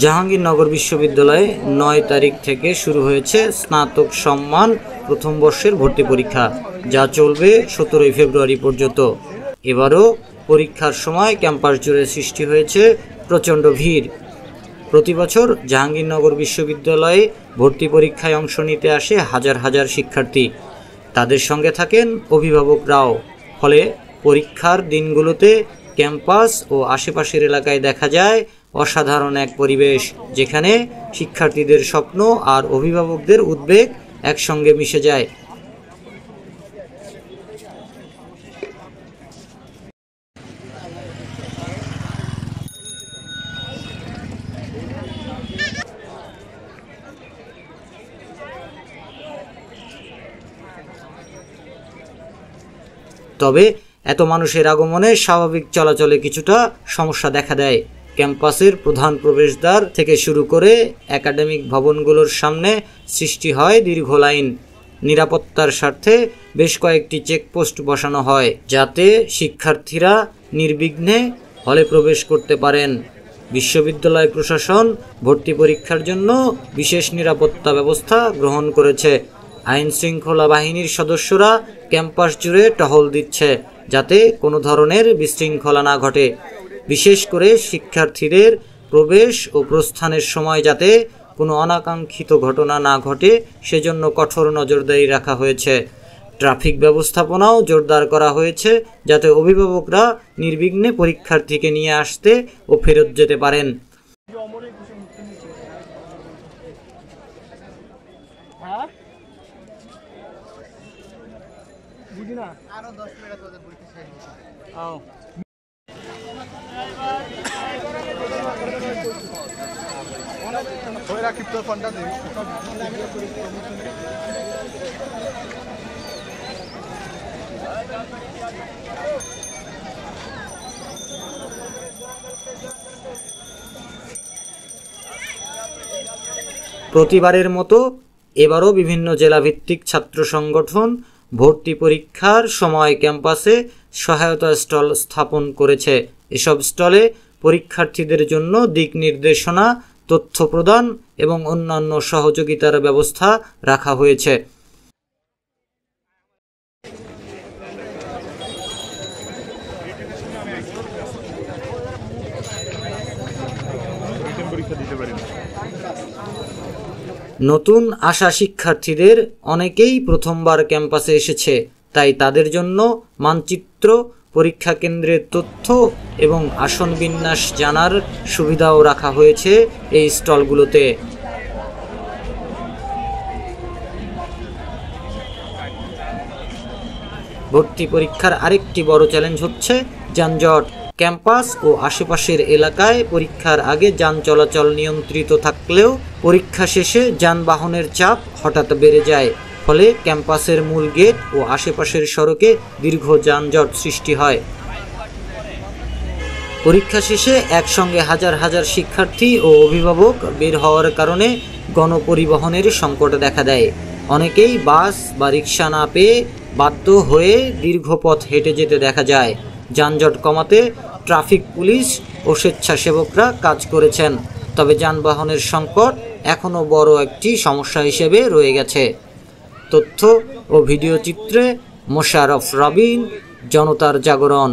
জাহাঙ্গীরনগর বিশ্ববিদ্যালয়ে ৯ তারিখ থেকে শুরু হয়েছে স্নাতক সম্মান প্রথম বর্ষের ভর্তি পরীক্ষা, যা চলবে ১৭ ফেব্রুয়ারি পর্যন্ত। এবারও পরীক্ষার সময় ক্যাম্পাস জুড়ে সৃষ্টি হয়েছে প্রচণ্ড ভিড়। প্রতি বছর জাহাঙ্গীরনগর বিশ্ববিদ্যালয়ে ভর্তি পরীক্ষায় অংশ নিতে আসে হাজার হাজার শিক্ষার্থী। তাদের সঙ্গে থাকেন অভিভাবকরাও। ফলে পরীক্ষার দিনগুলোতে ক্যাম্পাস ও আশেপাশের এলাকায় দেখা যায় অসাধারণ এক পরিবেশ, যেখানে শিক্ষার্থীদের স্বপ্ন আর অভিভাবকদের উদ্বেগ একসঙ্গে মিশে যায়। তবে এত মানুষের আগমনে স্বাভাবিক চলাচলে কিছুটা সমস্যা দেখা দেয়। ক্যাম্পাসের প্রধান প্রবেশদ্বার থেকে শুরু করে একাডেমিক ভবনগুলোর সামনে সৃষ্টি হয় দীর্ঘ লাইন। নিরাপত্তার স্বার্থে বেশ কয়েকটি চেকপোস্ট বসানো হয়, যাতে শিক্ষার্থীরা নির্বিঘ্নে হলে প্রবেশ করতে পারেন। বিশ্ববিদ্যালয় প্রশাসন ভর্তি পরীক্ষার জন্য বিশেষ নিরাপত্তা ব্যবস্থা গ্রহণ করেছে। আইন শৃঙ্খলা বাহিনীর সদস্যরা ক্যাম্পাস জুড়ে টহল দিচ্ছে, যাতে কোনো ধরনের বিশৃঙ্খলা না ঘটে। বিশেষ করে শিক্ষার্থীদের প্রবেশ ও প্রস্থানের সময় যাতে কোনো অনাকাঙ্ক্ষিত ঘটনা না ঘটে, সেজন্য কঠোর নজরদারি রাখা হয়েছে। ট্রাফিক ব্যবস্থাপনাও জোরদার করা হয়েছে, যাতে অভিভাবকরা নির্বিঘ্নে পরীক্ষার্থীকে নিয়ে আসতে ও ফেরত যেতে পারেন। প্রতিবারের মতো এবারও বিভিন্ন জেলাভিত্তিক ছাত্র সংগঠন ভর্তি পরীক্ষার সময় ক্যাম্পাসে সহায়তা স্টল স্থাপন করেছে। এসব স্টলে পরীক্ষার্থীদের জন্য দিক নির্দেশনা, তথ্য প্রদান এবং অন্যান্য সহযোগিতার ব্যবস্থা রাখা হয়েছে। নতুন আসা শিক্ষার্থীদের অনেকেই প্রথমবার ক্যাম্পাসে এসেছে, তাই তাদের জন্য মানচিত্র, পরীক্ষা কেন্দ্রের তথ্য এবং আসন বিন্যাস জানার সুবিধাও রাখা হয়েছে এই স্টলগুলোতে। ভর্তি পরীক্ষার আরেকটি বড় চ্যালেঞ্জ হচ্ছে যানজট। ক্যাম্পাস ও আশেপাশের এলাকায় পরীক্ষার আগে যান চলাচল নিয়ন্ত্রিত থাকলেও পরীক্ষা শেষে যানবাহনের চাপ হঠাৎ বেড়ে যায়। ফলে ক্যাম্পাসের মূল গেট ও আশেপাশের সড়কে দীর্ঘ যানজট সৃষ্টি হয়। পরীক্ষা শেষে একসঙ্গে হাজার হাজার শিক্ষার্থী ও অভিভাবক বের হওয়ার কারণে গণপরিবহনের সংকট দেখা দেয়। অনেকেই বাস বা রিক্সা না পেয়ে বাধ্য হয়ে দীর্ঘ পথ হেঁটে যেতে দেখা যায়। যানজট কমাতে ট্রাফিক পুলিশ ও স্বেচ্ছাসেবকরা কাজ করেছেন, তবে যানবাহনের সংকট এখনও বড় একটি সমস্যা হিসেবে রয়ে গেছে। তথ্য ও ভিডিও চিত্রে মোশাররফ রবিন, জনতার জাগরণ।